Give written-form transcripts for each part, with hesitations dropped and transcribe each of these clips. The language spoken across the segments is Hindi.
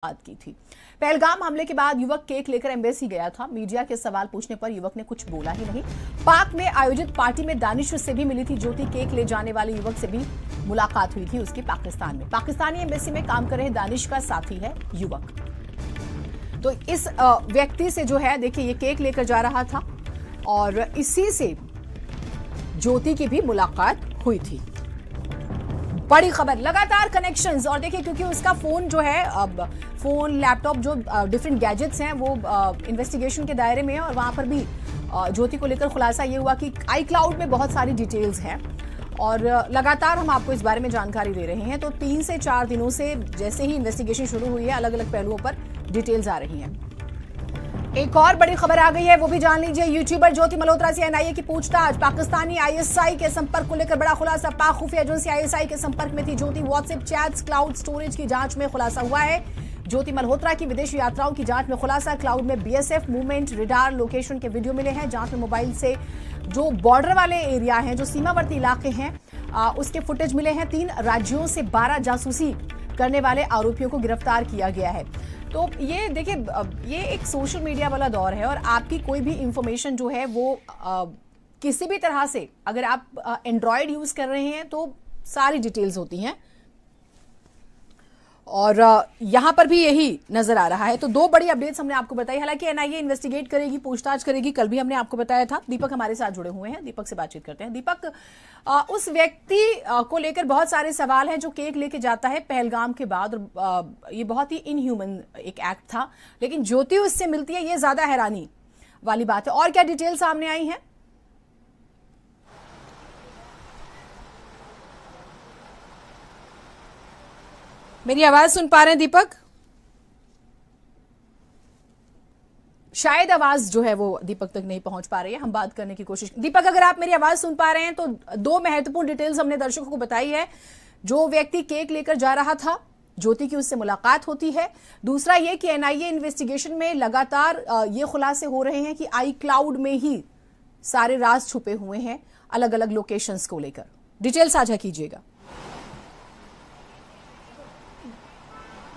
बात की थी। पहलगाम हमले के बाद युवक केक लेकर एम्बेसी गया था। मीडिया के सवाल पूछने पर युवक ने कुछ बोला ही नहीं। पाक में आयोजित पार्टी में दानिश से भी मिली थी ज्योति। केक ले जाने वाले युवक से भी मुलाकात हुई थी उसकी पाकिस्तान में। पाकिस्तानी एम्बेसी में काम कर रहे दानिश का साथी है युवक। तो इस व्यक्ति से जो है देखिए ये केक लेकर जा रहा था और इसी से ज्योति की भी मुलाकात हुई थी। बड़ी खबर, लगातार कनेक्शंस। और देखिए क्योंकि उसका फोन जो है, अब फोन लैपटॉप जो डिफरेंट गैजेट्स हैं वो इन्वेस्टिगेशन के दायरे में है और वहां पर भी ज्योति को लेकर खुलासा ये हुआ कि आई क्लाउड में बहुत सारी डिटेल्स हैं और लगातार हम आपको इस बारे में जानकारी दे रहे हैं। तो 3 से 4 दिनों से जैसे ही इन्वेस्टिगेशन शुरू हुई है अलग अलग पहलुओं पर डिटेल्स आ रही हैं। एक और बड़ी खबर आ गई है, वो भी जान लीजिए। यूट्यूबर ज्योति मल्होत्रा से एनआईए की पूछताछ। पाकिस्तानी आईएसआई के संपर्क को लेकर बड़ा खुलासा। पाक खुफिया एजेंसी आईएसआई के संपर्क में थी ज्योति। व्हाट्सएप चैट्स, क्लाउड स्टोरेज की जांच में खुलासा हुआ है। ज्योति मल्होत्रा की विदेश यात्राओं की जांच में खुलासा। क्लाउड में बीएसएफ मूवमेंट, रिडार, लोकेशन के वीडियो मिले हैं। जांच में मोबाइल से जो बॉर्डर वाले एरिया हैं, जो सीमावर्ती इलाके हैं, उसके फुटेज मिले हैं। 3 राज्यों से 12 जासूसी करने वाले आरोपियों को गिरफ्तार किया गया है। तो ये देखिए, ये एक सोशल मीडिया वाला दौर है और आपकी कोई भी इंफॉर्मेशन जो है वो किसी भी तरह से, अगर आप एंड्रॉयड यूज कर रहे हैं तो सारी डिटेल्स होती हैं और यहां पर भी यही नजर आ रहा है। तो 2 बड़ी अपडेट्स हमने आपको बताई। हालांकि एनआईए इन्वेस्टिगेट करेगी, पूछताछ करेगी, कल भी हमने आपको बताया था। दीपक हमारे साथ जुड़े हुए हैं, दीपक से बातचीत करते हैं। दीपक, उस व्यक्ति को लेकर बहुत सारे सवाल हैं जो केक लेके जाता है पहलगाम के बाद, और ये बहुत ही इनह्यूमन एक एक्ट था, लेकिन ज्योति उससे मिलती है, ये ज्यादा हैरानी वाली बात है। और क्या डिटेल सामने आई है? मेरी आवाज सुन पा रहे हैं दीपक? शायद आवाज जो है वो दीपक तक नहीं पहुंच पा रही है। हम बात करने की कोशिश। दीपक, अगर आप मेरी आवाज सुन पा रहे हैं तो 2 महत्वपूर्ण डिटेल्स हमने दर्शकों को बताई है। जो व्यक्ति केक लेकर जा रहा था, ज्योति की उससे मुलाकात होती है। दूसरा ये कि एनआईए इन्वेस्टिगेशन में लगातार ये खुलासे हो रहे हैं कि आई क्लाउड में ही सारे राज छुपे हुए हैं अलग अलग लोकेशंस को लेकर। डिटेल साझा कीजिएगा।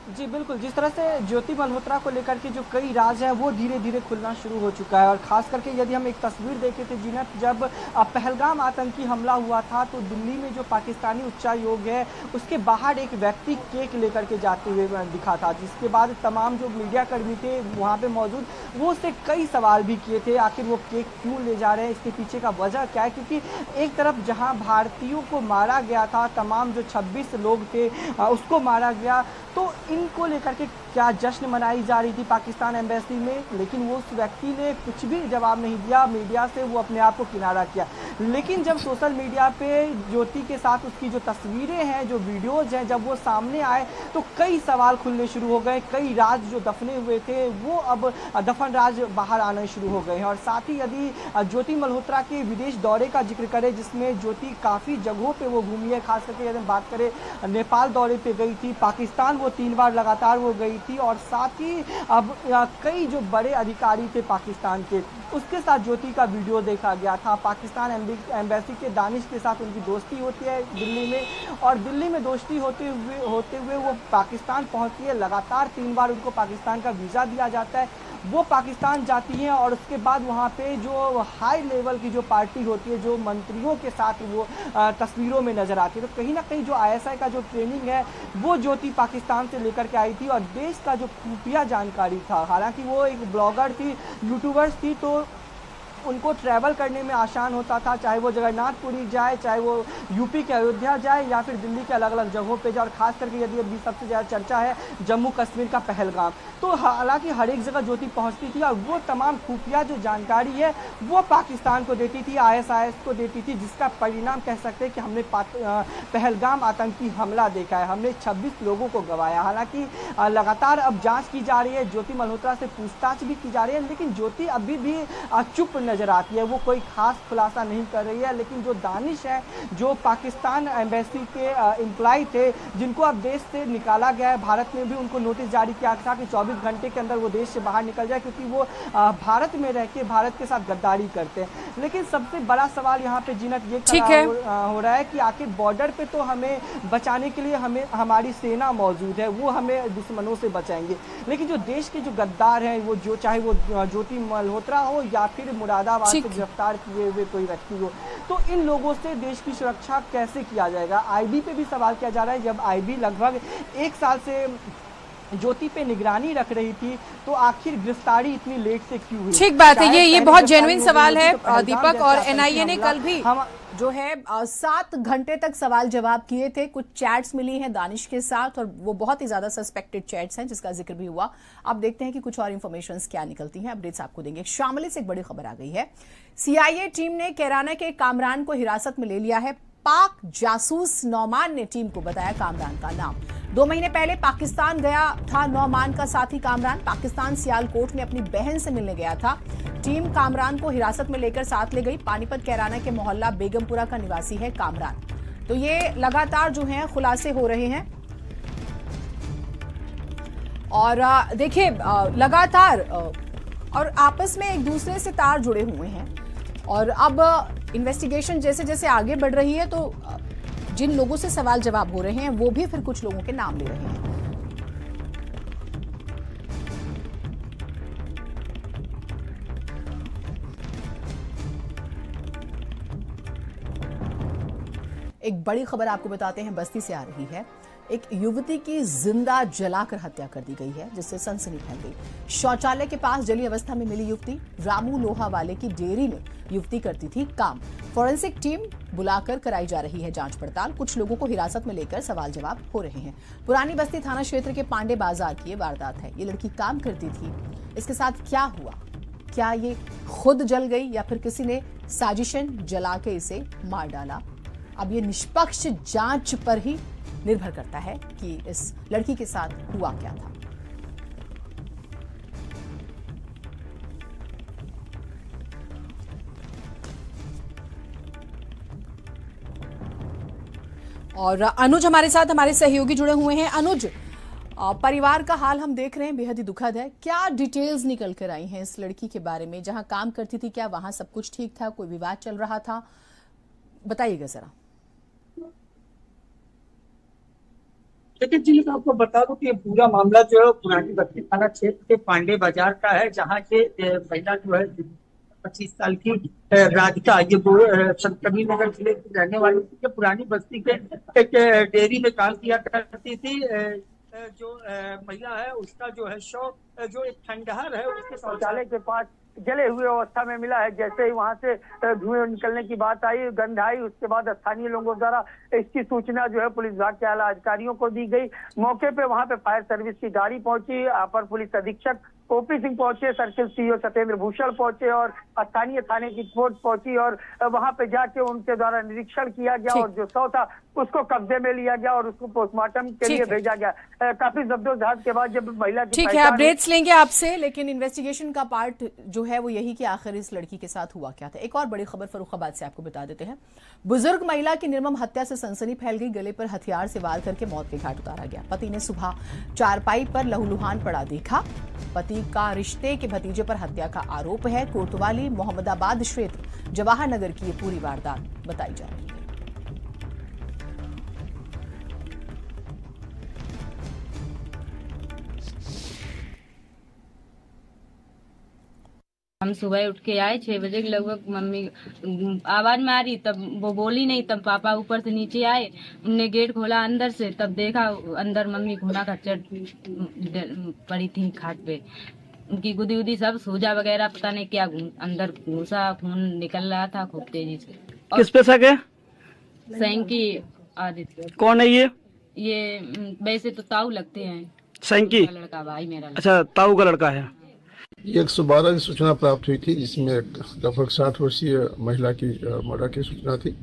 जी बिल्कुल, जिस तरह से ज्योति मल्होत्रा को लेकर के जो कई राज है वो धीरे धीरे खुलना शुरू हो चुका है। और खास करके यदि हम एक तस्वीर देखे थे जीनत, जब पहलगाम आतंकी हमला हुआ था तो दिल्ली में जो पाकिस्तानी उच्चायोग है उसके बाहर एक व्यक्ति केक लेकर के जाते हुए दिखा था, जिसके बाद तमाम जो मीडिया कर्मी थे वहाँ पे मौजूद वो उससे कई सवाल भी किए थे। आखिर वो केक क्यों ले जा रहे हैं, इसके पीछे का वजह क्या है? क्योंकि एक तरफ जहाँ भारतीयों को मारा गया था, तमाम जो 26 लोग थे उसको मारा गया, तो इनको लेकर के क्या जश्न मनाई जा रही थी पाकिस्तान एम्बेसी में, लेकिन वो उस व्यक्ति ने कुछ भी जवाब नहीं दिया। मीडिया से वो अपने आप को किनारा किया। लेकिन जब सोशल मीडिया पे ज्योति के साथ उसकी जो तस्वीरें हैं, जो वीडियोज हैं, जब वो सामने आए तो कई सवाल खुलने शुरू हो गए। कई राज जो दफने हुए थे वो अब दफन राज बाहर आने शुरू हो गए हैं। और साथ ही यदि ज्योति मल्होत्रा के विदेश दौरे का जिक्र करें, जिसमें ज्योति काफ़ी जगहों पर वो घूमी है, खास करके यदि बात करें नेपाल दौरे पर गई थी, पाकिस्तान वो 3 बार लगातार वो गई थी, और साथ ही अब कई जो बड़े अधिकारी थे पाकिस्तान के, उसके साथ ज्योति का वीडियो देखा गया था। पाकिस्तान एम्बेसी के दानिश के साथ उनकी दोस्ती होती है दिल्ली में, और दिल्ली में दोस्ती होते हुए वो पाकिस्तान पहुंचती है। लगातार 3 बार उनको पाकिस्तान का वीज़ा दिया जाता है, वो पाकिस्तान जाती हैं और उसके बाद वहाँ पे जो हाई लेवल की जो पार्टी होती है, जो मंत्रियों के साथ वो तस्वीरों में नज़र आती है। तो कहीं ना कहीं जो आईएसआई का जो ट्रेनिंग है वो ज्योति पाकिस्तान से लेकर के आई थी, और देश का जो खुफिया जानकारी था, हालांकि वो एक ब्लॉगर थी, यूट्यूबर्स थी, तो उनको ट्रैवल करने में आसान होता था, चाहे वो जगन्नाथपुरी जाए, चाहे वो यूपी के अयोध्या जाए, या फिर दिल्ली के अलग अलग जगहों पे जाए। और खास करके यदि अभी सबसे ज़्यादा चर्चा है जम्मू कश्मीर का पहलगाम, तो हालांकि हर एक जगह ज्योति पहुंचती थी और वो तमाम खुफिया जो जानकारी है वो पाकिस्तान को देती थी, आईएसआईएस को देती थी, जिसका परिणाम कह सकते हैं कि हमने पहलगाम आतंकी हमला देखा है। हमने 26 लोगों को गंवाया। हालांकि लगातार अब जाँच की जा रही है, ज्योति मल्होत्रा से पूछताछ भी की जा रही है, लेकिन ज्योति अभी भी चुप नज़र आती है। वो कोई खास खुलासा नहीं कर रही है, लेकिन जो दानिश है, जो पाकिस्तान एम्बेसी के एम्प्लॉय थे, जिनको अब देश से निकाला गया है, भारत ने भी उनको नोटिस जारी किया था कि 24 घंटे के अंदर वो देश से बाहर निकल जाए, क्योंकि वो भारत में रह के भारत के साथ गद्दारी करते हैं। लेकिन सबसे बड़ा सवाल यहाँ पे जीनत ये खड़ा हो रहा है कि आखिर बॉर्डर पे तो हमें बचाने के लिए हमारी सेना मौजूद है, वो हमें दुश्मनों से बचाएंगे, लेकिन जो देश के जो गद्दार हैं, वो जो चाहे वो ज्योति मल्होत्रा हो या फिर मुरादाबाद से गिरफ्तार किए हुए कोई व्यक्ति हो, तो इन लोगों से देश की सुरक्षा कैसे किया जाएगा। आईबी पे भी सवाल किया जा रहा है। जब आईबी लगभग 1 साल से ज्योति पे निगरानी रख रही थी, तो आखिर गिरफ्तारी इतनी लेट से क्यों हुई? ठीक बात है, ये बहुत जेन्युइन सवाल है दीपक। और एनआईए ने कल भी जो है 7 घंटे तक सवाल जवाब किए थे। कुछ चैट्स मिली हैं दानिश के साथ, और वो बहुत ही ज्यादा सस्पेक्टेड चैट्स हैं, जिसका जिक्र भी हुआ। अब देखते हैं कि कुछ और इन्फॉर्मेशंस क्या निकलती हैं, अपडेट्स आपको देंगे। शामली से एक बड़ी खबर आ गई है। सीआईए टीम ने कैराना के कामरान को हिरासत में ले लिया है। पाक जासूस नौमान ने टीम को बताया कामरान का नाम। 2 महीने पहले पाकिस्तान गया था नौमान का साथी कामरान। पाकिस्तान सियालकोट में अपनी बहन से मिलने गया था। टीम कामरान को हिरासत में लेकर साथ ले गई। पानीपत कैराना के मोहल्ला बेगमपुरा का निवासी है कामरान। तो ये लगातार जो है खुलासे हो रहे हैं, और देखिए लगातार और आपस में एक दूसरे से तार जुड़े हुए हैं। और अब इन्वेस्टिगेशन जैसे जैसे आगे बढ़ रही है, तो जिन लोगों से सवाल जवाब हो रहे हैं, वो भी फिर कुछ लोगों के नाम ले रहे हैं। एक बड़ी खबर आपको बताते हैं, बस्ती से आ रही है। एक युवती की जिंदा जलाकर हत्या कर दी गई है, जिससे सनसनी फैल गई। शौचालय के पास जली अवस्था में मिली युवती। रामू लोहा वाले की डेयरी में युवती करती थी काम। फॉरेंसिक टीम बुलाकर कराई जा रही है जांच पड़ताल। कुछ लोगों को हिरासत में लेकर सवाल जवाब हो रहे हैं। पुरानी बस्ती थाना क्षेत्र के पांडे बाजार की ये वारदात है। ये लड़की काम करती थी, इसके साथ क्या हुआ? क्या ये खुद जल गई या फिर किसी ने साजिशन जला के इसे मार डाला? अब ये निष्पक्ष जांच पर ही निर्भर करता है कि इस लड़की के साथ हुआ क्या था। और अनुज हमारे साथ, हमारे सहयोगी जुड़े हुए हैं। अनुज, परिवार का हाल हम देख रहे हैं, बेहद ही दुखद है। क्या डिटेल्स निकल कर आई हैं इस लड़की के बारे में? जहां काम करती थी, क्या वहां सब कुछ ठीक था? कोई विवाद चल रहा था? बताइएगा जरा। देखिए जी, मैं आपको बता दूं कि ये पूरा मामला जो है पुरानी बस्ती थाना क्षेत्र के पांडे बाजार का है, जहाँ के महिला जो है 25 साल की राधिका, ये संतकबीर नगर जिले की रहने वाली थी। पुरानी बस्ती के एक डेयरी में काम किया करती थी। जो महिला है उसका जो है शव जो एक खंडहर है उसके शौचालय के पास जले हुए अवस्था में मिला है। जैसे ही वहां से धुएं निकलने की बात आई, गंध आई, उसके बाद स्थानीय लोगों द्वारा इसकी सूचना जो है पुलिस विभाग के आला अधिकारियों को दी गई। मौके पे वहां पे फायर सर्विस की गाड़ी पहुंची, अपर पुलिस अधीक्षक ओपी सिंह पहुंचे, सर्किल सीओ सत्येंद्र भूषण पहुंचे और स्थानीय थाने की फोर्स पहुंची, और वहां पे जाके उनके द्वारा निरीक्षण किया गया और जो शव था उसको कब्जे में लिया गया और उसको पोस्टमार्टम के लिए भेजा गया। काफी जब्दोजहद के बाद जब महिला की ठीक है, अपडेट्स लेंगे आपसे, लेकिन इन्वेस्टिगेशन का पार्ट जो है वो यही कि आखिर इस लड़की के साथ हुआ क्या था। एक और बड़ी खबर फर्रुखाबाद से आपको बता देते हैं। बुजुर्ग महिला की निर्मम हत्या से सनसनी फैल गई। गले पर हथियार से वार करके मौत के घाट उतारा गया। पति ने सुबह चारपाई पर लहूलुहान पड़ा देखा। पति का रिश्ते के भतीजे पर हत्या का आरोप है। कोतवाली मोहम्मदाबाद क्षेत्र जवाहर नगर की ये पूरी वारदात बताई जा रही है। हम सुबह उठ के आए 6 बजे के लगभग। मम्मी आवाज में आ रही, तब वो बोली नहीं। तब पापा ऊपर से नीचे आए, उनने गेट खोला अंदर से, तब देखा अंदर मम्मी घुना खच्चर पड़ी थी खाट पे। उनकी गुदी उदी सब सूजा वगैरह पता नहीं क्या अंदर घुसा, खून निकल रहा था खूब तेजी से। किस पे शक है? सैंकी आदित्य। कौन है ये? ये वैसे तो ताऊ लगते हैं। सैंकी लड़का, भाई मेरा। अच्छा, ताऊ का लड़का है। 112 की सूचना प्राप्त हुई थी, जिसमें लगभग 60 वर्षीय महिला की मर्डर की सूचना थी।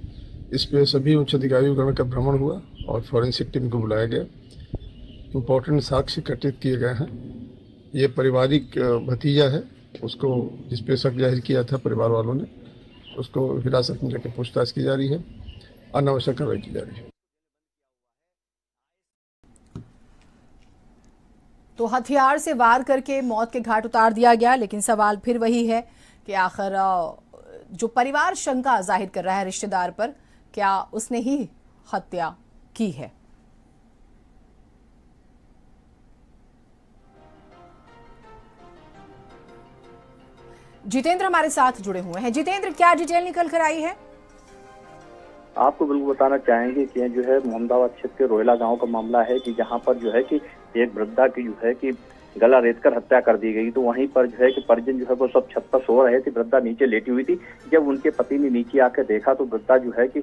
इस पे सभी उच्च अधिकारीगण का भ्रमण हुआ और फॉरेंसिक टीम को बुलाया गया। इम्पोर्टेंट साक्ष्य एकत्रित किए गए हैं। ये पारिवारिक भतीजा है उसको जिस पे शक जाहिर किया था परिवार वालों ने, उसको हिरासत में लेकर पूछताछ की जा रही है, अनावश्यक कार्रवाई की जा रही है। तो हथियार से वार करके मौत के घाट उतार दिया गया, लेकिन सवाल फिर वही है कि आखिर जो परिवार शंका जाहिर कर रहा है रिश्तेदार पर, क्या उसने ही हत्या की है। जितेंद्र हमारे साथ जुड़े हुए हैं। जितेंद्र, क्या डिटेल निकल कर आई है? आपको बिल्कुल बताना चाहेंगे कि जो है मोहम्मदाबाद क्षेत्र के रोयला गांव का मामला है कि जहां पर जो है कि एक वृद्धा की जो है कि गला रेतकर हत्या कर दी गई। तो वहीं पर जो है कि परिजन जो है वो सब छत पर सो रहे थे, वृद्धा नीचे लेटी हुई थी। जब उनके पति ने नीचे आकर देखा तो वृद्धा जो है कि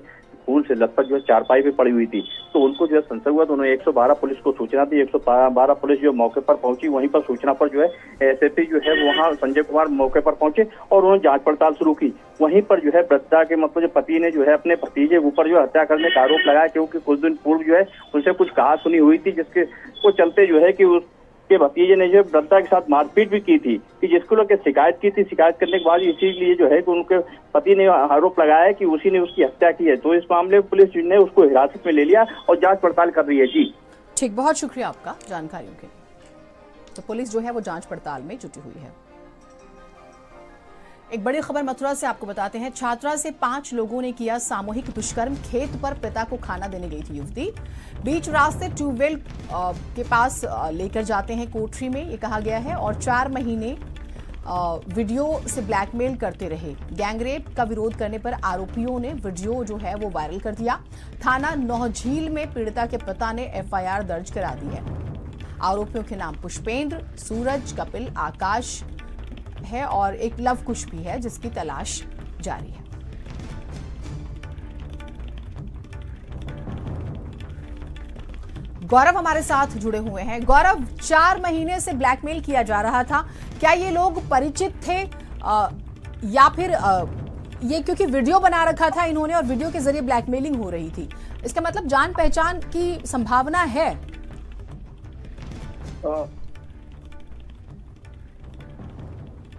खून से लथपथ जो है चारपाई पे पड़ी हुई थी। तो उनको जो है संशय हुआ तो उन्होंने 112 पुलिस को सूचना दी। 112 पुलिस जो मौके पर पहुंची, वहीं पर सूचना पर जो है एसएसपी जो है वहाँ संजय कुमार मौके पर पहुंचे और उन्होंने जांच पड़ताल शुरू की। वहीं पर जो है वृद्धा के मतलब जो पति ने जो है अपने भतीजे ऊपर जो हत्या करने का आरोप लगाया, क्योंकि कुछ दिन पूर्व जो है उनसे कुछ कहा सुनी हुई थी, जिसके को चलते जो है कि उसके भतीजे ने जो वृद्धा के साथ मारपीट भी की थी, कि जिसको लोग शिकायत की थी। शिकायत करने के बाद इसीलिए जो है कि उनके पति ने आरोप लगाया कि उसी ने उसकी हत्या की है। तो इस मामले में पुलिस ने उसको हिरासत में ले लिया और जांच पड़ताल कर रही है। जी ठीक, बहुत शुक्रिया आपका जानकारियों के लिए। तो पुलिस जो है वो जांच पड़ताल में जुटी हुई है। एक बड़ी खबर मथुरा से आपको बताते हैं। छात्रा से 5 लोगों ने किया सामूहिक दुष्कर्म। खेत पर पिता को खाना देने गई थी युवती। बीच रास्ते ट्यूबवेल के पास लेकर जाते हैं कोठरी में, ये कहा गया है, और 4 महीने वीडियो से ब्लैकमेल करते रहे। गैंगरेप का विरोध करने पर आरोपियों ने वीडियो जो है वो वायरल कर दिया। थाना नौझील में पीड़िता के पिता ने एफआईआर दर्ज करा दी है। आरोपियों के नाम पुष्पेंद्र, सूरज, कपिल, आकाश है और एक लव कुश भी है, जिसकी तलाश जारी है। गौरव हमारे साथ जुड़े हुए हैं। गौरव, 4 महीने से ब्लैकमेल किया जा रहा था, क्या ये लोग परिचित थे या फिर ये क्योंकि वीडियो बना रखा था इन्होंने और वीडियो के जरिए ब्लैकमेलिंग हो रही थी, इसका मतलब जान पहचान की संभावना है?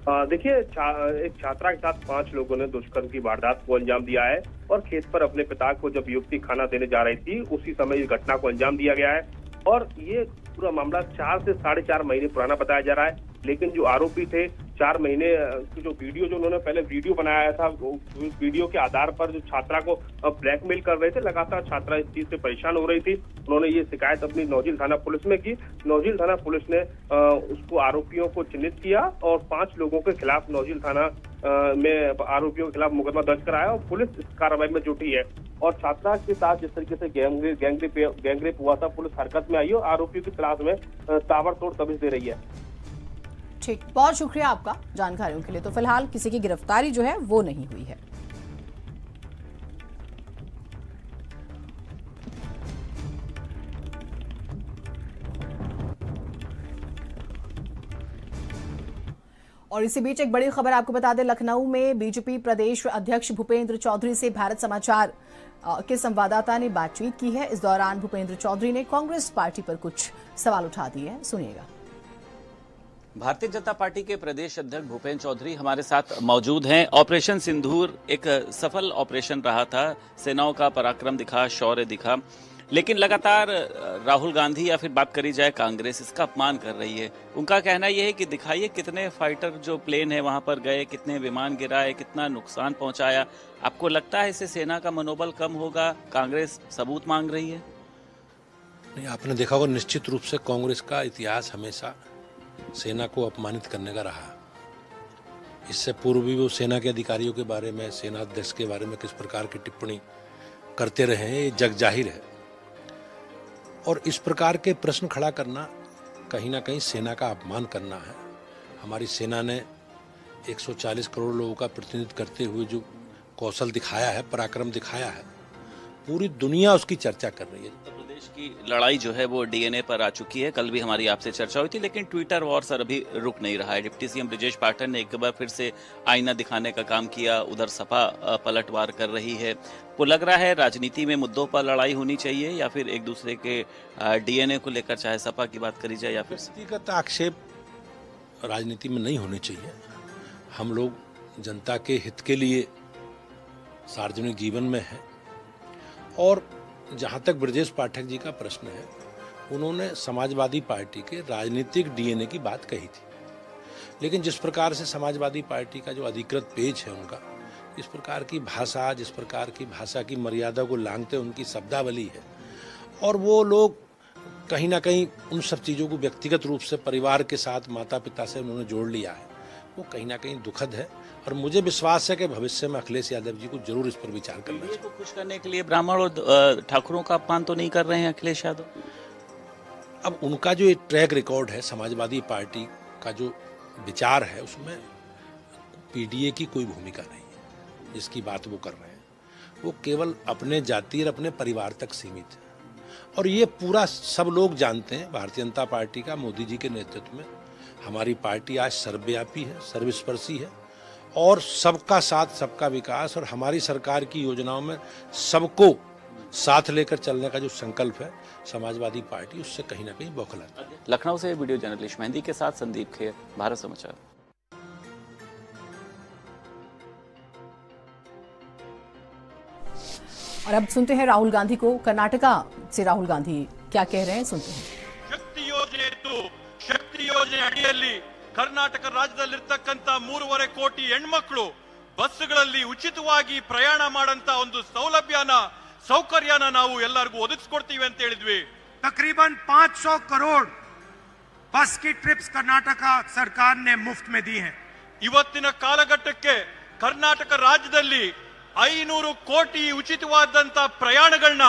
देखिए, एक छात्रा के साथ 5 लोगों ने दुष्कर्म की वारदात को अंजाम दिया है और खेत पर अपने पिता को जब युवती खाना देने जा रही थी उसी समय इस घटना को अंजाम दिया गया है। और ये पूरा मामला 4 से 4.5 महीने पुराना बताया जा रहा है। लेकिन जो आरोपी थे, 4 महीने की जो वीडियो जो उन्होंने पहले वीडियो बनाया था, उस वीडियो के आधार पर जो छात्रा को ब्लैकमेल कर रहे थे। लगातार छात्रा इस चीज से परेशान हो रही थी। उन्होंने ये शिकायत अपनी नौझील थाना पुलिस में की। नौझील थाना पुलिस ने उसको आरोपियों को चिन्हित किया और 5 लोगों के खिलाफ नौझील थाना में आरोपियों के खिलाफ मुकदमा दर्ज कराया और पुलिस इस कार्रवाई में जुटी है। और छात्रा के साथ जिस तरीके से गैंगरेप हुआ था, पुलिस हरकत में आई और आरोपियों की तलाश में ताबड़तोड़ दबिश दे रही है। ठीक, बहुत शुक्रिया आपका जानकारियों के लिए। तो फिलहाल किसी की गिरफ्तारी जो है वो नहीं हुई है। और इसी बीच एक बड़ी खबर आपको बता दें, लखनऊ में बीजेपी प्रदेश अध्यक्ष भूपेंद्र चौधरी से भारत समाचार के संवाददाता ने बातचीत की है। इस दौरान भूपेंद्र चौधरी ने कांग्रेस पार्टी पर कुछ सवाल उठा दिए हैं, सुनिएगा। भारतीय जनता पार्टी के प्रदेश अध्यक्ष भूपेंद्र चौधरी हमारे साथ मौजूद हैं। ऑपरेशन सिंदूर एक सफल ऑपरेशन रहा था, सेनाओं का पराक्रम दिखा, शौर्य दिखा, लेकिन लगातार राहुल गांधी या फिर बात करी जाए कांग्रेस, इसका अपमान कर रही है। उनका कहना यह है कि दिखाइए कितने फाइटर जो प्लेन है वहां पर गए, कितने विमान गिराए, कितना नुकसान पहुंचाया। आपको लगता है इससे सेना का मनोबल कम होगा? कांग्रेस सबूत मांग रही है। नहीं, आपने देखा होगा निश्चित रूप से कांग्रेस का इतिहास हमेशा सेना को अपमानित करने का रहा। इससे पूर्व भी वो सेना के अधिकारियों के बारे में, सेना अध्यक्ष के बारे में किस प्रकार की टिप्पणी करते रहे हैं, ये जग जाहिर है। और इस प्रकार के प्रश्न खड़ा करना कहीं ना कहीं सेना का अपमान करना है। हमारी सेना ने 140 करोड़ लोगों का प्रतिनिधित्व करते हुए जो कौशल दिखाया है, पराक्रम दिखाया है, पूरी दुनिया उसकी चर्चा कर रही है। उत्तर प्रदेश की लड़ाई जो है वो डीएनए पर आ चुकी है। कल भी हमारी आपसे चर्चा हुई थी, लेकिन ट्विटर वॉर सर अभी रुक नहीं रहा है। डिप्टी सीएम ब्रजेश पाठक ने एक बार फिर से आईना दिखाने का काम किया, उधर सपा पलटवार कर रही है। वो लग रहा है राजनीति में मुद्दों पर लड़ाई होनी चाहिए या फिर एक दूसरे के डीएनए को लेकर, चाहे सपा की बात करी जाए या फिर व्यक्तिगत आक्षेप राजनीति में नहीं होने चाहिए। हम लोग जनता के हित के लिए सार्वजनिक जीवन में हैं। और जहाँ तक ब्रजेश पाठक जी का प्रश्न है, उन्होंने समाजवादी पार्टी के राजनीतिक डीएनए की बात कही थी, लेकिन जिस प्रकार से समाजवादी पार्टी का जो अधिकृत पेज है उनका, इस प्रकार की भाषा, जिस प्रकार की भाषा की मर्यादा को लांघते उनकी शब्दावली है, और वो लोग कहीं ना कहीं उन सब चीज़ों को व्यक्तिगत रूप से परिवार के साथ, माता पिता से उन्होंने जोड़ लिया है, वो कहीं ना कहीं दुखद है। और मुझे विश्वास है कि भविष्य में अखिलेश यादव जी को जरूर इस पर विचार करना चाहिए। को खुश करने के लिए ब्राह्मण और ठाकुरों का अपमान तो नहीं कर रहे हैं अखिलेश यादव? अब उनका जो ट्रैक रिकॉर्ड है, समाजवादी पार्टी का जो विचार है, उसमें पीडीए की कोई भूमिका नहीं है। जिसकी बात वो कर रहे हैं वो केवल अपने जाति और अपने परिवार तक सीमित है, और ये पूरा सब लोग जानते हैं। भारतीय जनता पार्टी का मोदी जी के नेतृत्व में हमारी पार्टी आज सर्वव्यापी है, सर्वस्पर्शी है, और सबका साथ सबका विकास, और हमारी सरकार की योजनाओं में सबको साथ लेकर चलने का जो संकल्प है समाजवादी पार्टी, उससे कहीं ना कहीं बौखलाती है। लखनऊ से वीडियो जर्नलिस्ट मेहंदी के साथ संदीप खेर, भारत समाचार। और अब सुनते हैं राहुल गांधी को। कर्नाटका से राहुल गांधी क्या कह रहे हैं, सुनते हैं। ಶಕ್ತಿ ಯೋಜನೆ ಅಡಿಯಲ್ಲಿ ಕರ್ನಾಟಕ ರಾಜ್ಯದಲ್ಲಿರ್ತಕ್ಕಂಥ 3.5 ಕೋಟಿ ಹೆಣ್ಮಕ್ಳು ಬಸ್ಗಳಲ್ಲಿ ಉಚಿತವಾಗಿ ಪ್ರಯಾಣ ಮಾಡಂತ ಒಂದು ಸೌಕರ್ಯನ ನಾವು ಎಲ್ಲರಿಗೂ ಒದಗಿಸ್ಕೊಡ್ತೀವಿ ಅಂತ ಹೇಳಿದ್ವಿ। तकरीबन 500 करोड़ बस की ट्रिप्स कर्नाटक सरकार ने मुफ्त में दी है। ಇವತ್ತಿನ ಕಾಲಘಟ್ಟಕ್ಕೆ ಕರ್ನಾಟಕ ರಾಜ್ಯದಲ್ಲಿ 500 ಕೋಟಿ ಉಚಿತವಾದಂತ ಪ್ರಯಾಣಗಳನ್ನ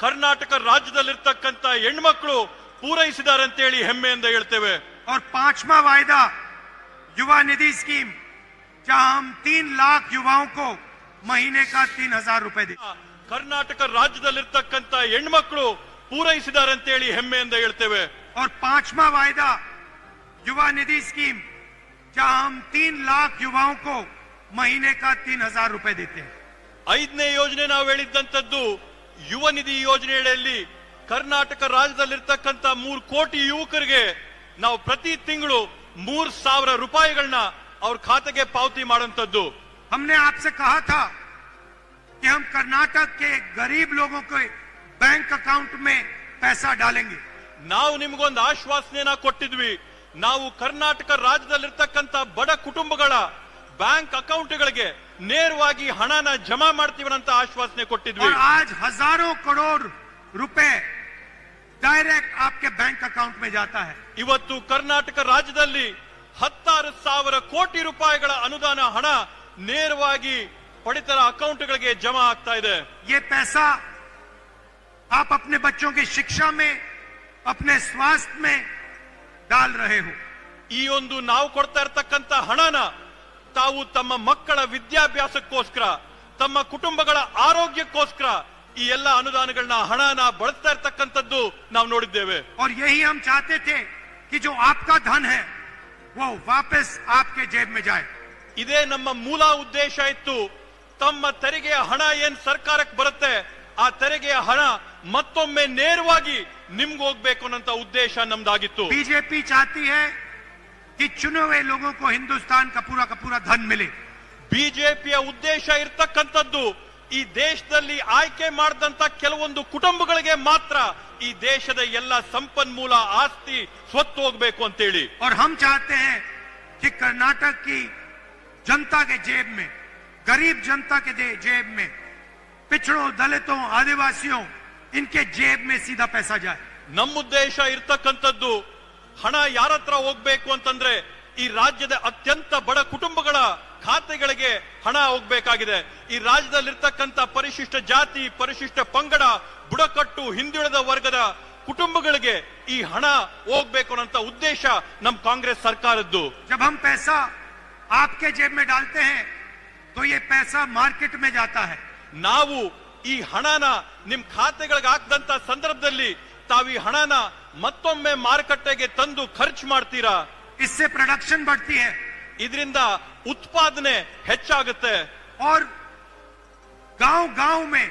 ಕರ್ನಾಟಕ ರಾಜ್ಯದಲ್ಲಿರ್ತಕ್ಕಂಥ ಹೆಣ್ಮಕ್ಳು पूरैसिदारे ಅಂತ ಹೇಳಿ ಹೆಮ್ಮೆಯಿಂದ ಹೇಳ್ತೇವೆ। और 5वां वायदा युवा निधि स्कीम, जहां हम 3 लाख युवाओं को महीने का 3000 रुपए देते। ಕರ್ನಾಟಕ ರಾಜ್ಯದಲ್ಲಿರ್ತಕ್ಕಂಥ ಹೆಣ್ಮಕ್ಳು पूरैसिदारे ಅಂತ ಹೇಳಿ ಹೆಮ್ಮೆಯಿಂದ ಹೇಳ್ತೇವೆ। और 5वां वायदा युवा निधि स्कीम, जहां हम 3 लाख युवाओं को महीने का 3000 रुपए देते हैं। 5ನೇ ಯೋಜನೆ ನಾವು ಹೇಳಿದಂತದ್ದು ಯುವ ನಿಧಿ ಯೋಜನೆಯಲ್ಲಿ ಕರ್ನಾಟಕ ರಾಜ್ಯದಲ್ಲಿರ್ತಕ್ಕಂಥ 3 ಕೋಟಿ ಯುವಕರಿಗೆ ನಾವು ಪ್ರತಿ ತಿಂಗಳು 3000 ರೂಪಾಯಿಗಳನ್ನ ಅವ್ರ ಖಾತೆಗೆ ಪಾವತಿ ಮಾಡುವಂತದ್ದು। हमने आपसे कहा था कि हम कर्नाटक के गरीब लोगों के बैंक अकाउंट में पैसा डालेंगे। ನಾವು ನಿಮಗೊಂದು ಆಶ್ವಾಸನೆಯನ್ನ ಕೊಟ್ಟಿದ್ವಿ, ನಾವು ಕರ್ನಾಟಕ ರಾಜ್ಯದಲ್ಲಿರ್ತಕ್ಕಂಥ ಬಡ ಕುಟುಂಬಗಳ ಬ್ಯಾಂಕ್ ಅಕೌಂಟ್ಗಳಿಗೆ ನೇರವಾಗಿ ಹಣನ ಜಮಾ ಮಾಡ್ತೀವಿ ಅಂತ ಆಶ್ವಾಸನೆ ಕೊಟ್ಟಿದ್ವಿ। और आज हजारों करोड़ रुपए डायरेक्ट आपके बैंक अकाउंट में जाता है। ಇವತ್ತು ಕರ್ನಾಟಕ ರಾಜ್ಯದಲ್ಲಿ 16,000 ಕೋಟಿ ರೂಪಾಯಿಗಳ ಅನುದಾನ ಹಣ ನೇರವಾಗಿ ಪಡಿತರ ಅಕೌಂಟ್ಗಳಿಗೆ ಜಮಾ ಆಗ್ತಾ ಇದೆ। ये पैसा आप अपने बच्चों की शिक्षा में, अपने स्वास्थ्य में डाल रहे हो। ಈ ಒಂದು ನಾವು ಕೊಡ್ತಾ ಇರತಕ್ಕಂತ ಹಣನ ತಾವು ತಮ್ಮ ಮಕ್ಕಳ ವಿದ್ಯಾಭ್ಯಾಸಕ್ಕೋಸ್ಕರ, ತಮ್ಮ ಕುಟುಂಬಗಳ ಆರೋಗ್ಯಕ್ಕೋಸ್ಕರ ಈ ಎಲ್ಲ ಅನುದಾನಗಳನ್ನ ಹಣನ ಬಳಸ್ತಾ ಇರತಕ್ಕಂಥದ್ದು ನಾವು ನೋಡಿದ್ದೇವೆ। और यही हम चाहते थे कि जो आपका धन है वो वापस आपके जेब में जाए। ಇದೇ ನಮ್ಮ ಮೂಲ ಉದ್ದೇಶ ಇತ್ತು। ತಮ್ಮ ತೆರಿಗೆಯ ಹಣ ಏನ್ ಸರ್ಕಾರಕ್ಕೆ ಬರುತ್ತೆ, ಆ ತೆರಿಗೆಯ ಹಣ ಮತ್ತೊಮ್ಮೆ ನೇರವಾಗಿ ನಿಮ್ಗೆ ಹೋಗ್ಬೇಕು ಅನ್ನೋ ಉದ್ದೇಶ ನಮ್ದಾಗಿತ್ತು। बीजेपी चाहती है कि चुने हुए लोगों को हिंदुस्तान का पूरा धन मिले। ಬಿಜೆಪಿಯ ಉದ್ದೇಶ ಇರ್ತಕ್ಕಂಥದ್ದು ಈ ದೇಶದಲ್ಲಿ ಆಯ್ಕೆ ಮಾಡಿದಂತ ಕೆಲವೊಂದು ಕುಟುಂಬಗಳಿಗೆ ಮಾತ್ರ ಈ ದೇಶದ ಎಲ್ಲ ಸಂಪನ್ಮೂಲ ಆಸ್ತಿ ಸ್ವತ್ತು ಹೋಗಬೇಕು ಅಂತ ಹೇಳಿ। और हम चाहते हैं कि कर्नाटक की जनता के जेब में, गरीब जनता के जेब में, पिछड़ों, दलितों, आदिवासियों, इनके जेब में सीधा पैसा जाए। ನಮ್ಮ ಉದ್ದೇಶ ಇರ್ತಕ್ಕಂಥದ್ದು ಹಣ ಯಾರ ಹತ್ರ ಹೋಗ್ಬೇಕು ಅಂತಂದ್ರೆ ಈ ರಾಜ್ಯದ ಅತ್ಯಂತ ಬಡ ಕುಟುಂಬಗಳ ಖಾತೆಗಳಿಗೆ ಹಣ ಹೋಗ್ಬೇಕಾಗಿದೆ। ಈ ರಾಜ್ಯದಲ್ಲಿರ್ತಕ್ಕಂಥ ಪರಿಶಿಷ್ಟ ಜಾತಿ, ಪರಿಶಿಷ್ಟ ಪಂಗಡ, ಬುಡಕಟ್ಟು, ಹಿಂದುಳಿದ ವರ್ಗದ ಕುಟುಂಬಗಳಿಗೆ ಈ ಹಣ ಹೋಗ್ಬೇಕು ಅನ್ನೋ ಉದ್ದೇಶ ನಮ್ಮ ಕಾಂಗ್ರೆಸ್ ಸರ್ಕಾರದ್ದು। जब हम पैसा आपके जेब में डालते हैं तो ये पैसा मार्केट में जाता है। ನಾವು ಈ ಹಣನ ನಿಮ್ ಖಾತೆಗಳಿಗೆ ಹಾಕದಂತ ಸಂದರ್ಭದಲ್ಲಿ ತಾವು ಈ ಹಣನ ಮತ್ತೊಮ್ಮೆ ಮಾರುಕಟ್ಟೆಗೆ ತಂದು ಖರ್ಚು ಮಾಡ್ತೀರಾ। इससे प्रोडक्शन बढ़ती है, ಇದರಿಂದ ಉತ್ಪಾದನೆ ಹೆಚ್ಚಾಗುತ್ತೆ, और गांव-गांव में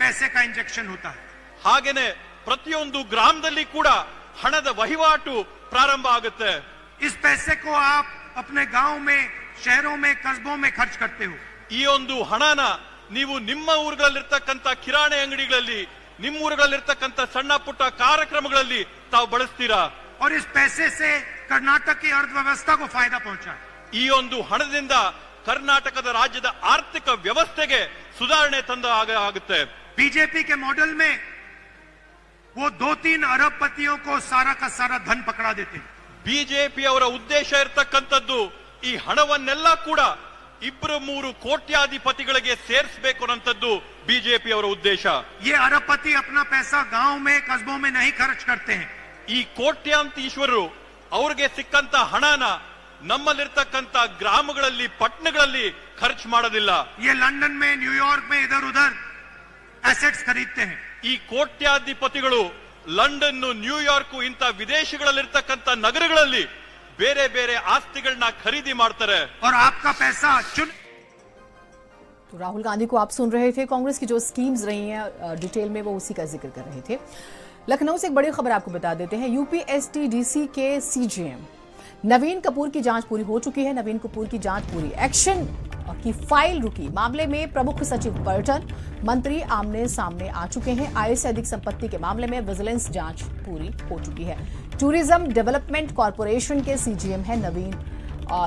पैसे का इंजेक्शन होता है। ಹಾಗೇನೆ ಪ್ರತಿಯೊಂದು ಗ್ರಾಮದಲ್ಲಿ ಕೂಡ ಹಣದ ವಹಿವಾಟು ಪ್ರಾರಂಭ ಆಗುತ್ತೆ। इस पैसे को आप अपने गांव में शहरों में कस्बों में खर्च करते हो। ಈ ಒಂದು ಹಣನ ನೀವು ನಿಮ್ಮ ಊರುಗಳಲ್ಲಿರ್ತಕ್ಕಂಥ ಕಿರಾಣಿ ಅಂಗಡಿಗಳಲ್ಲಿ, ನಿಮ್ಮ ಊರುಗಳಲ್ಲಿರ್ತಕ್ಕಂಥ ಸಣ್ಣ ಪುಟ್ಟ ಕಾರ್ಯಕ್ರಮಗಳಲ್ಲಿ ತಾವು ಬಳಸ್ತೀರಾ? और इस पैसे से कर्नाटक की अर्थव्यवस्था को फायदा पहुंचा। ಈ ಒಂದು ಹಣದಿಂದ ಕರ್ನಾಟಕದ ರಾಜ್ಯದ ಆರ್ಥಿಕ ವ್ಯವಸ್ಥೆಗೆ ಸುಧಾರಣೆ ತಂದ ಆಗುತ್ತೆ। बीजेपी के मॉडल में वो 2-3 अरबपतियों को सारा का सारा धन पकड़ा देते। ಬಿಜೆಪಿ ಅವರ ಉದ್ದೇಶ ಇರತಕ್ಕಂಥದ್ದು ಈ ಹಣವನ್ನೆಲ್ಲ ಕೂಡ 2-3 ಕೋಟ್ಯಾಧಿಪತಿಗಳಿಗೆ ಸೇರಿಸಬೇಕು ಅನ್ನೋಂಥದ್ದು ಬಿಜೆಪಿ ಅವರ ಉದ್ದೇಶ। ये अरबपति अपना पैसा गांव में कस्बों में नहीं खर्च करते हैं। ಈ ಕೋಟ್ಯಾಂತೀಶ್ವರರು ಅವ್ರಿಗೆ ಸಿಕ್ಕಂತ ಹಣನ ನಮ್ಮಲ್ಲಿರ್ತಕ್ಕಂಥ ಗ್ರಾಮಗಳಲ್ಲಿ, ಪಟ್ಟಣಗಳಲ್ಲಿ ಖರ್ಚು ಮಾಡೋದಿಲ್ಲ। ये लंदन में, न्यूयॉर्क में इधर उधर एसेट्स खरीदते हैं। ಈ ಕೋಟ್ಯಾಧಿಪತಿಗಳು ಲಂಡನ್, ನ್ಯೂಯಾರ್ಕ್ ಇಂಥ ವಿದೇಶಗಳಲ್ಲಿರ್ತಕ್ಕಂಥ ನಗರಗಳಲ್ಲಿ ಬೇರೆ ಬೇರೆ ಆಸ್ತಿಗಳನ್ನ ಖರೀದಿ ಮಾಡ್ತಾರೆ। और आपका पैसा चुन। तो राहुल गांधी को आप सुन रहे थे। कांग्रेस की जो स्कीम्स रही हैं डिटेल में वो उसी का जिक्र कर रहे थे। लखनऊ से एक बड़ी खबर आपको बता देते हैं। यूपीएससीडीसी के सीजेएम नवीन कपूर की जांच पूरी हो चुकी है। नवीन कपूर की जांच पूरी, एक्शन की फाइल रुकी। मामले में प्रमुख सचिव पर्यटन मंत्री आमने सामने आ चुके हैं। आय से अधिक संपत्ति के मामले में विजिलेंस जांच पूरी हो चुकी है। टूरिज्म डेवलपमेंट कॉरपोरेशन के सीजीएम है नवीन,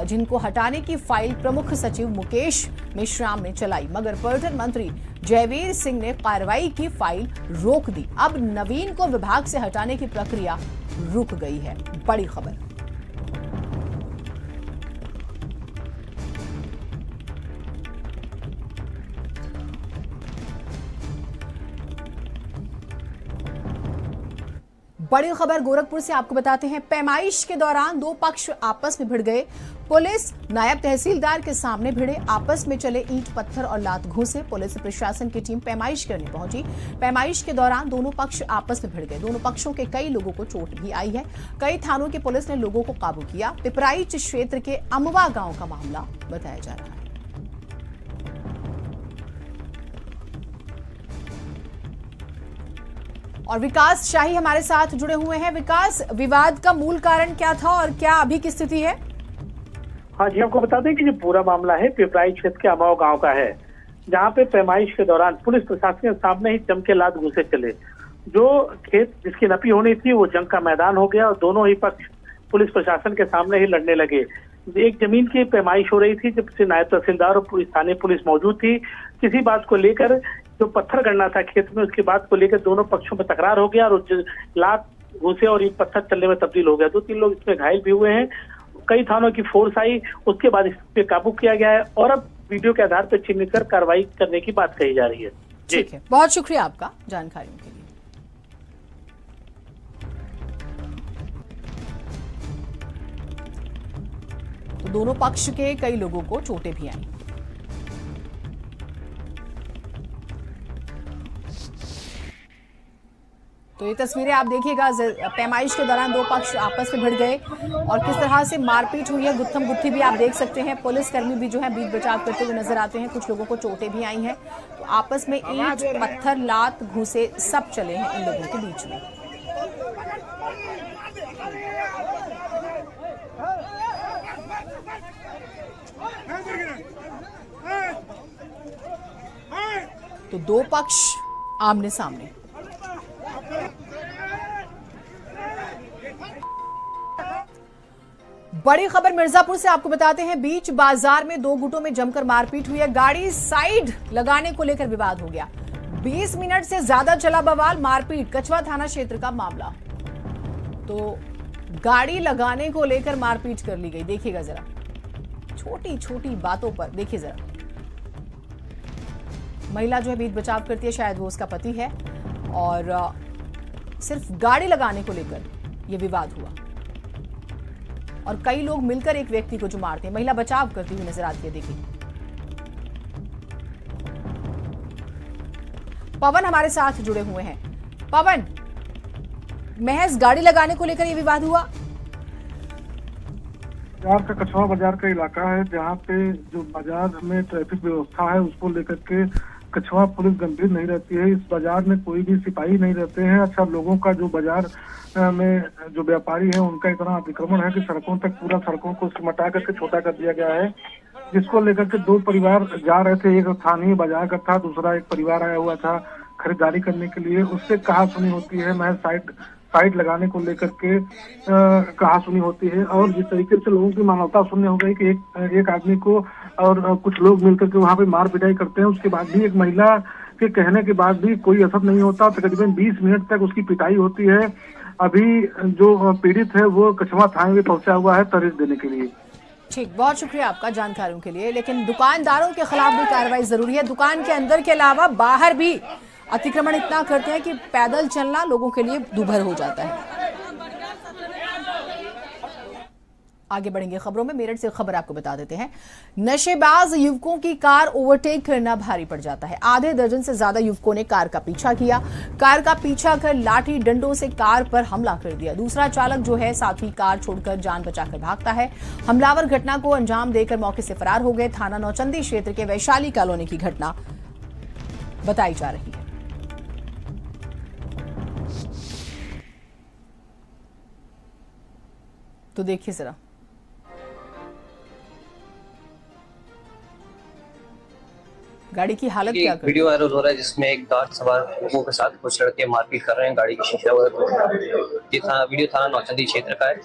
जिनको हटाने की फाइल प्रमुख सचिव मुकेश मेश्राम ने चलाई, मगर पर्यटन मंत्री जयवीर सिंह ने कार्रवाई की फाइल रोक दी। अब नवीन को विभाग से हटाने की प्रक्रिया रुक गई है। बड़ी खबर। बड़ी खबर गोरखपुर से आपको बताते हैं। पैमाइश के दौरान दो पक्ष आपस में भिड़ गए। पुलिस नायब तहसीलदार के सामने भिड़े, आपस में चले ईंट पत्थर और लात घूंसे। पुलिस प्रशासन की टीम पैमाइश करने पहुंची। पैमाइश के दौरान दोनों पक्ष आपस में भिड़ गए। दोनों पक्षों के कई लोगों को चोट भी आई है। कई थानों की पुलिस ने लोगों को काबू किया। पिपराइच क्षेत्र के अमवा गांव का मामला बताया जा रहा है। और विकास शाही हमारे साथ जुड़े हुए हैं। विकास, विवाद का मूल कारण क्या था और क्या अभी की स्थिति है? हाँ जी, आपको बता दें कि जो पूरा मामला है पिपराई क्षेत्र के अमाव गांव का है, जहां पे पैमाइश के दौरान पुलिस प्रशासन के सामने ही जम के लात घूंसे चले। जो खेत जिसकी नपी होनी थी वो जंग का मैदान हो गया और दोनों ही पक्ष पुलिस प्रशासन के सामने ही लड़ने लगे। एक जमीन की पैमाइश हो रही थी, जब से नायब तहसीलदार और स्थानीय पुलिस मौजूद थी। किसी बात को लेकर जो पत्थर गड़ना था खेत में, उसकी बात को लेकर दोनों पक्षों में तकरार हो गया और लात घूसे और ईंट पत्थर चलने में तब्दील हो गया। 2-3 लोग इसमें घायल भी हुए हैं। कई थानों की फोर्स आई, उसके बाद इस पे काबू किया गया है और अब वीडियो के आधार पर चिन्हित कर कार्रवाई करने की बात कही जा रही है। ठीक है, बहुत शुक्रिया आपका जानकारियों के लिए। तो दोनों पक्ष के कई लोगों को चोटें भी आई। तो ये तस्वीरें आप देखिएगा। पैमाइश के दौरान दो पक्ष आपस में भिड़ गए और किस तरह से मारपीट हुई है, गुत्थम गुत्थी भी आप देख सकते हैं। पुलिसकर्मी भी जो है बीच बचाव करते हुए नजर आते हैं। कुछ लोगों को चोटें भी आई हैं। तो आपस में ईंट पत्थर लात घूसे सब चले हैं इन लोगों के बीच में। तो दो पक्ष आमने सामने। बड़ी खबर मिर्जापुर से आपको बताते हैं। बीच बाजार में दो गुटों में जमकर मारपीट हुई है। गाड़ी साइड लगाने को लेकर विवाद हो गया। 20 मिनट से ज्यादा चला बवाल, मारपीट। कछवा थाना क्षेत्र का मामला। तो गाड़ी लगाने को लेकर मारपीट कर ली गई। देखिएगा जरा, छोटी छोटी बातों पर देखिए जरा। महिला जो है बीच बचाव करती है, शायद वो उसका पति है, और सिर्फ गाड़ी लगाने को लेकर यह विवाद हुआ और कई लोग मिलकर एक व्यक्ति को जो मारते हैं। महिला बचाव करती हुई नजर आती है। देखिए, पवन हमारे साथ जुड़े हुए हैं। पवन, महज गाड़ी लगाने को लेकर यह विवाद हुआ। बाजार का कछवा बाजार का इलाका है, जहाँ पे जो बाजार में ट्रैफिक व्यवस्था है उसको लेकर के कछवा पुलिस गंभीर नहीं रहती है। इस बाजार में कोई भी सिपाही नहीं रहते हैं। अच्छा, लोगों का जो बाजार में जो व्यापारी है उनका इतना अतिक्रमण है कि सड़कों तक पूरा सड़कों को सिमटा करके छोटा कर दिया गया है, जिसको लेकर के दो परिवार जा रहे थे। एक स्थानीय बाजार का था, दूसरा एक परिवार आया हुआ था खरीदारी करने के लिए। उससे कहा सुनी होती है, मैं साइड लगाने को लेकर के कहा सुनी होती है। और जिस तरीके से लोगों की मानवता शून्य हो गई कि एक आदमी को और कुछ लोग मिलकर के वहाँ पे मार पिटाई करते हैं, उसके बाद भी एक महिला के कहने के बाद भी कोई असर नहीं होता। तकरीबन 20 मिनट तक उसकी पिटाई होती है। अभी जो पीड़ित है वो कछवा थाने में पहुंचा हुआ है तहरीर देने के लिए। ठीक, बहुत शुक्रिया आपका जानकारियों के लिए। लेकिन दुकानदारों के खिलाफ भी कार्रवाई जरूरी है। दुकान के अंदर के अलावा बाहर भी अतिक्रमण इतना करते हैं कि पैदल चलना लोगों के लिए दूभर हो जाता है। आगे बढ़ेंगे खबरों में। मेरठ से खबर आपको बता देते हैं, नशेबाज युवकों की कार ओवरटेक करना भारी पड़ जाता है। आधे दर्जन से ज्यादा युवकों ने कार का पीछा किया। कार का पीछा कर लाठी डंडों से कार पर हमला कर दिया। दूसरा चालक जो है साथी कार छोड़कर जान बचाकर भागता है। हमलावर घटना को अंजाम देकर मौके से फरार हो गए। थाना नौचंदी क्षेत्र के वैशाली कॉलोनी की घटना बताई जा रही है। तो देखिए जरा, गाड़ी की हालत क्या कर वीडियो वायरल हो रहा है जिसमें एक कार सवार लोगों के साथ कुछ लड़के मारपीट कर रहे हैं, गाड़ी की शीशा वगैरह। ये वीडियो थाना नौचंदी क्षेत्र का है।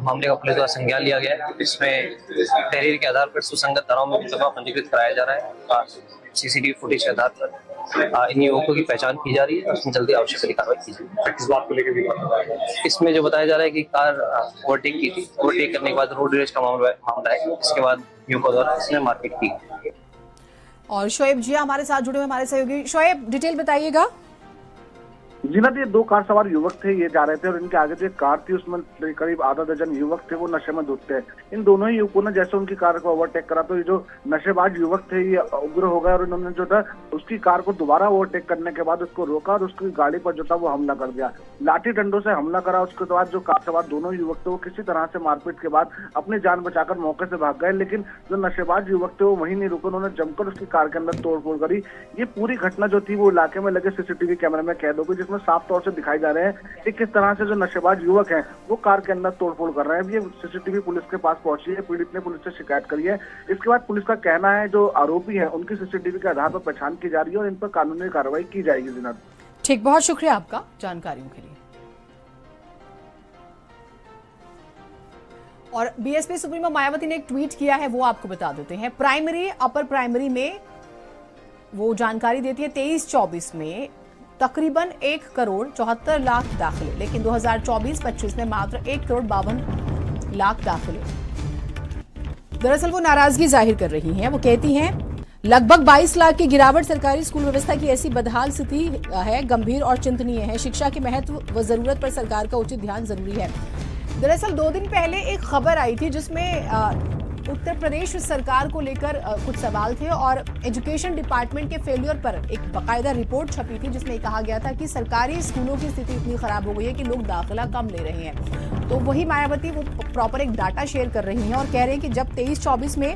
मामले का पुलिस द्वारा संज्ञान लिया गया है। इसमें तहरीर के आधार पर सुसंगत धाराओं में मुकदमा पंजीकृत कराया जा रहा है। सीसीटीवी फुटेज के आधार पर इन युवकों की पहचान की जा रही है। उसमें जल्दी आवश्यक कार्रवाई की जाएगी। इस बात को लेकर भी इसमें जो बताया जा रहा है कि कार ओवरटेक की थी। ओवरटेक करने के बाद रोड रेज का मामला है। इसके बाद युवकों द्वारा इसने मारपीट की। और शोएब जी हमारे साथ जुड़े हुए हमारे सहयोगी। शोएब, डिटेल बताइएगा। जीनत, ये दो कार सवार युवक थे, ये जा रहे थे और इनके आगे जो एक कार थी उसमें करीब आधा दर्जन युवक थे, वो नशे में धुत थे। इन दोनों ही युवकों ने जैसे उनकी कार को ओवरटेक करा तो ये जो नशेबाज युवक थे ये उग्र हो गए और इन्होंने जो था उसकी कार को दोबारा ओवरटेक करने के बाद उसको रोका और उसकी गाड़ी पर जो था वो हमला कर दिया। लाठी डंडों से हमला करा। उसके बाद जो कार सवार दोनों युवक थे वो किसी तरह से मारपीट के बाद अपनी जान बचाकर मौके से भाग गए। लेकिन जो नशेबाज युवक थे वो वहीं नहीं रुके, उन्होंने जमकर उसकी कार के अंदर तोड़फोड़ करी। ये पूरी घटना जो थी वो इलाके में लगे सीसीटीवी कैमरे में कैद हो गई, जिसमें साफ तौर से दिखाई जा रहे हैं कि किस तरह से जो नशेबाज युवक हैं वो कार के अंदर तोड़फोड़ कर रहे हैं। ये सीसीटीवी पुलिस के पास पहुंची है। पीड़ित ने पुलिस से शिकायत करी है। इसके बाद पुलिस का कहना है जो आरोपी है उनकी सीसीटीवी के आधार पर पहचान की जा रही है और इन पर कानूनी कार्रवाई की जाएगी। जिनात, ठीक, बहुत शुक्रिया आपका जानकारियों के लिए। और बीएसपी सुप्रीमो मायावती ने एक ट्वीट किया है, वो आपको बता देते हैं। प्राइमरी अपर प्राइमरी में वो जानकारी देती है 23-24 में तकरीबन 1 करोड़ 74 लाख दाखिले, लेकिन 2024-25 में मात्र 1 करोड़ 52 लाख दाखिले। दरअसल वो नाराजगी जाहिर कर रही हैं। वो कहती हैं लगभग 22 लाख की गिरावट सरकारी स्कूल व्यवस्था की ऐसी बदहाल स्थिति है, गंभीर और चिंतनीय है। शिक्षा के महत्व व जरूरत पर सरकार का उचित ध्यान जरूरी है। दरअसल 2 दिन पहले एक खबर आई थी जिसमें उत्तर प्रदेश सरकार को लेकर कुछ सवाल थे और एजुकेशन डिपार्टमेंट के फेलियर पर एक बाकायदा रिपोर्ट छपी थी जिसमें कहा गया था कि सरकारी स्कूलों की स्थिति इतनी खराब हो गई है कि लोग दाखिला कम ले रहे हैं। तो वही मायावती वो प्रॉपर एक डाटा शेयर कर रही हैं और कह रहे हैं कि जब 23-24 में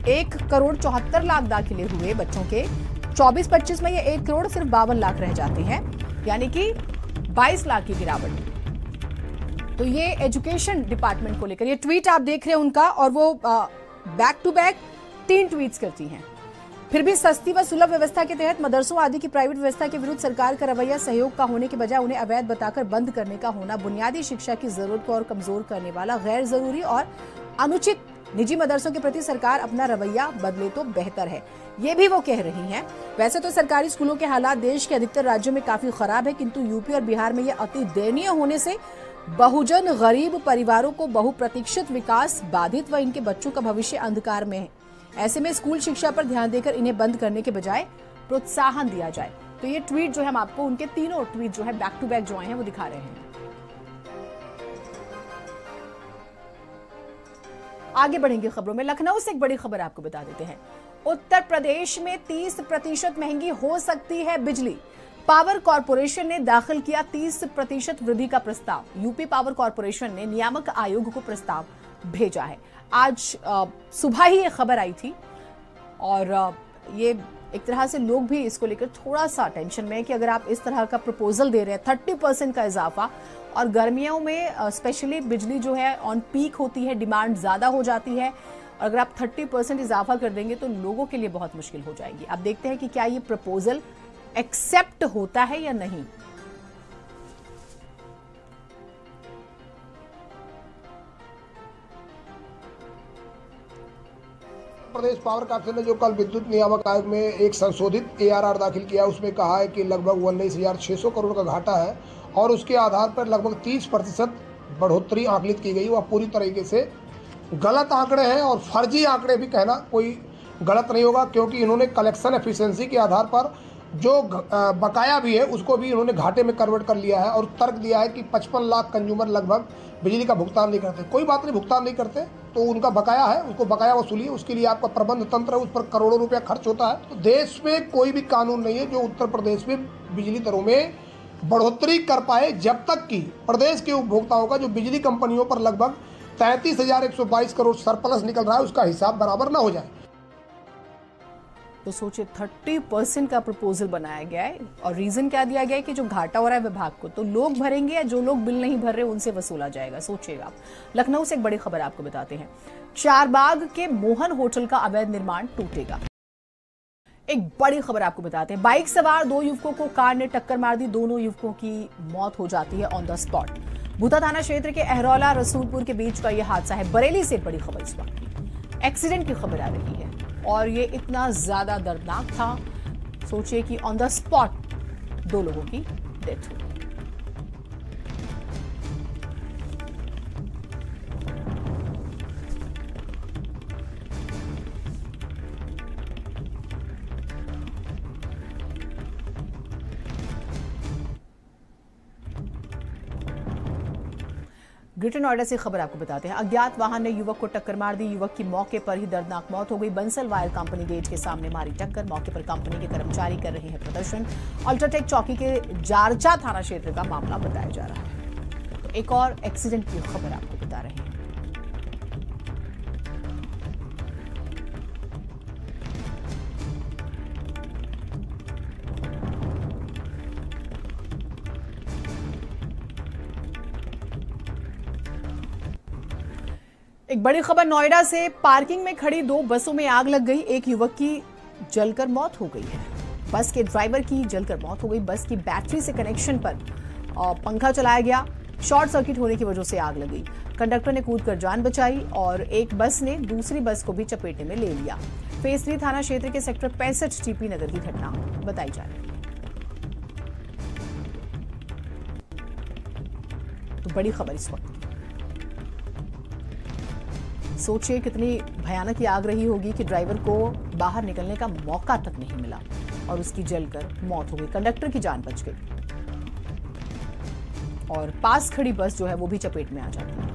1 करोड़ 74 लाख दाखिले हुए बच्चों के, 24-25 में ये 1 करोड़ सिर्फ 52 लाख रह जाते हैं, यानी कि 22 लाख की गिरावट। तो ये एजुकेशन डिपार्टमेंट को लेकर ये ट्वीट आप देख रहे हैं उनका, और वो बैक टू बैक 3 ट्वीट्स करती हैं। फिर भी सस्ती व सुलभ व्यवस्था के तहत मदरसों आदि की प्राइवेट व्यवस्था के विरुद्ध सरकार का रवैया सहयोग का होने के बजाय उन्हें अवैध बताकर बंद करने का होना बुनियादी शिक्षा की जरूरत को और कमजोर करने वाला, गैर जरूरी और अनुचित। निजी मदरसों के प्रति सरकार अपना रवैया बदले तो बेहतर है, ये भी वो कह रही हैं। वैसे तो सरकारी स्कूलों के हालात देश के अधिकतर राज्यों में काफी खराब है, किंतु यूपी और बिहार में ये अति दयनीय होने से बहुजन गरीब परिवारों को बहुप्रतीक्षित विकास बाधित व इनके बच्चों का भविष्य अंधकार में है। ऐसे में स्कूल शिक्षा पर ध्यान देकर इन्हें बंद करने के बजाय प्रोत्साहन दिया जाए। तो ये ट्वीट जो है हम आपको उनके तीनों ट्वीट जो है बैक टू बैक जो आए हैं वो दिखा रहे हैं। आगे बढ़ेंगे खबरों में। लखनऊ से एक बड़ी खबर आपको बता देते हैं। उत्तर प्रदेश में 30% महंगी हो सकती है बिजली। पावर कॉर्पोरेशन ने दाखिल किया 30% वृद्धि का प्रस्ताव। यूपी पावर कॉर्पोरेशन ने नियामक आयोग को प्रस्ताव भेजा है। आज सुबह ही ये खबर आई थी और ये एक तरह से लोग भी इसको लेकर थोड़ा सा टेंशन में है कि अगर आप इस तरह का प्रपोजल दे रहे हैं 30% का इजाफा, और गर्मियों में स्पेशली बिजली जो है ऑन पीक होती है, डिमांड ज़्यादा हो जाती है, और अगर आप 30% इजाफा कर देंगे तो लोगों के लिए बहुत मुश्किल हो जाएगी। अब देखते हैं कि क्या ये प्रपोजल एक्सेप्ट होता है या नहीं। प्रदेश पावर काउंसिल ने जो कल विद्युत नियामक आयोग में एक संशोधित ARR दाखिल किया, उसमें कहा है कि लगभग 19,600 करोड़ का घाटा है और उसके आधार पर लगभग 30% बढ़ोतरी आकलित की गई। वह पूरी तरीके से गलत आंकड़े हैं और फर्जी आंकड़े भी कहना कोई गलत नहीं होगा, क्योंकि इन्होंने कलेक्शन एफिशिएंसी के आधार पर जो बकाया भी है उसको भी इन्होंने घाटे में कन्वर्ट कर लिया है और तर्क दिया है कि 55 लाख कंज्यूमर लगभग बिजली का भुगतान नहीं करते। कोई बात नहीं, भुगतान नहीं करते तो उनका बकाया है, उसको बकाया वसूलिए, उसके लिए आपका प्रबंध तंत्र है, उस पर करोड़ों रुपया खर्च होता है। तो देश में कोई भी कानून नहीं है जो उत्तर प्रदेश में बिजली दरों में बढ़ोतरी कर पाए, जब तक कि प्रदेश के उपभोक्ताओं का जो बिजली कंपनियों पर लगभग 33,122 करोड़ सरप्लस निकल रहा है उसका हिसाब बराबर ना हो जाए। तो सोचिए 30% का प्रपोजल बनाया गया है और रीजन क्या दिया गया है कि जो घाटा हो रहा है विभाग को तो लोग भरेंगे या जो लोग बिल नहीं भर रहे उनसे वसूला जाएगा। सोचिएगा। लखनऊ से एक बड़ी खबर आपको बताते हैं। चारबाग के मोहन होटल का अवैध निर्माण टूटेगा। एक बड़ी खबर आपको बताते हैं। बाइक सवार 2 युवकों को कार ने टक्कर मार दी। दोनों युवकों की मौत हो जाती है ऑन द स्पॉट। भूता थाना क्षेत्र के अहरौला रसूलपुर के बीच का यह हादसा है। बरेली से बड़ी खबर इस वक्त एक्सीडेंट की खबर आ रही है और ये इतना ज्यादा दर्दनाक था। सोचिए कि ऑन द स्पॉट 2 लोगों की डेथ हुई। ग्रेटर नोएडा से खबर आपको बताते हैं। अज्ञात वाहन ने युवक को टक्कर मार दी। युवक की मौके पर ही दर्दनाक मौत हो गई। बंसल वायर कंपनी गेट के सामने मारी टक्कर। मौके पर कंपनी के कर्मचारी कर रहे हैं प्रदर्शन। अल्ट्राटेक चौकी के जारचा थाना क्षेत्र का मामला बताया जा रहा है। तो एक और एक्सीडेंट की खबर आपको बता रहे हैं। एक बड़ी खबर नोएडा से। पार्किंग में खड़ी 2 बसों में आग लग गई। एक युवक की जलकर मौत हो गई है। बस के ड्राइवर की जलकर मौत हो गई। बस की बैटरी से कनेक्शन पर पंखा चलाया गया। शॉर्ट सर्किट होने की वजह से आग लग गई। कंडक्टर ने कूदकर जान बचाई और एक बस ने दूसरी बस को भी चपेटे में ले लिया। फेज 3 थाना क्षेत्र के सेक्टर 65 टीपी नगर की घटना बताई जा रही है। तो बड़ी खबर इस वक्त। सोचिए कितनी भयानक ये आग रही होगी कि ड्राइवर को बाहर निकलने का मौका तक नहीं मिला और उसकी जलकर मौत हो गई। कंडक्टर की जान बच गई और पास खड़ी बस जो है वो भी चपेट में आ जाती है।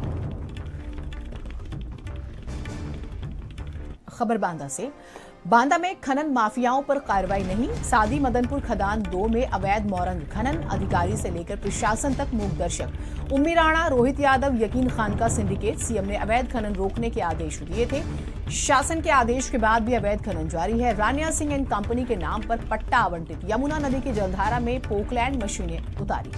खबर बांदा से। बांदा में खनन माफियाओं पर कार्रवाई नहीं। सादी मदनपुर खदान 2 में अवैध मौरंग खनन। अधिकारी से लेकर प्रशासन तक मूक दर्शक। उम्मी राणा, रोहित यादव, यकीन खान का सिंडिकेट। सीएम ने अवैध खनन रोकने के आदेश दिए थे। शासन के आदेश के बाद भी अवैध खनन जारी है। रानिया सिंह एंड कंपनी के नाम पर पट्टा आवंटित। यमुना नदी की जलधारा में पोकलैंड मशीनें उतारी।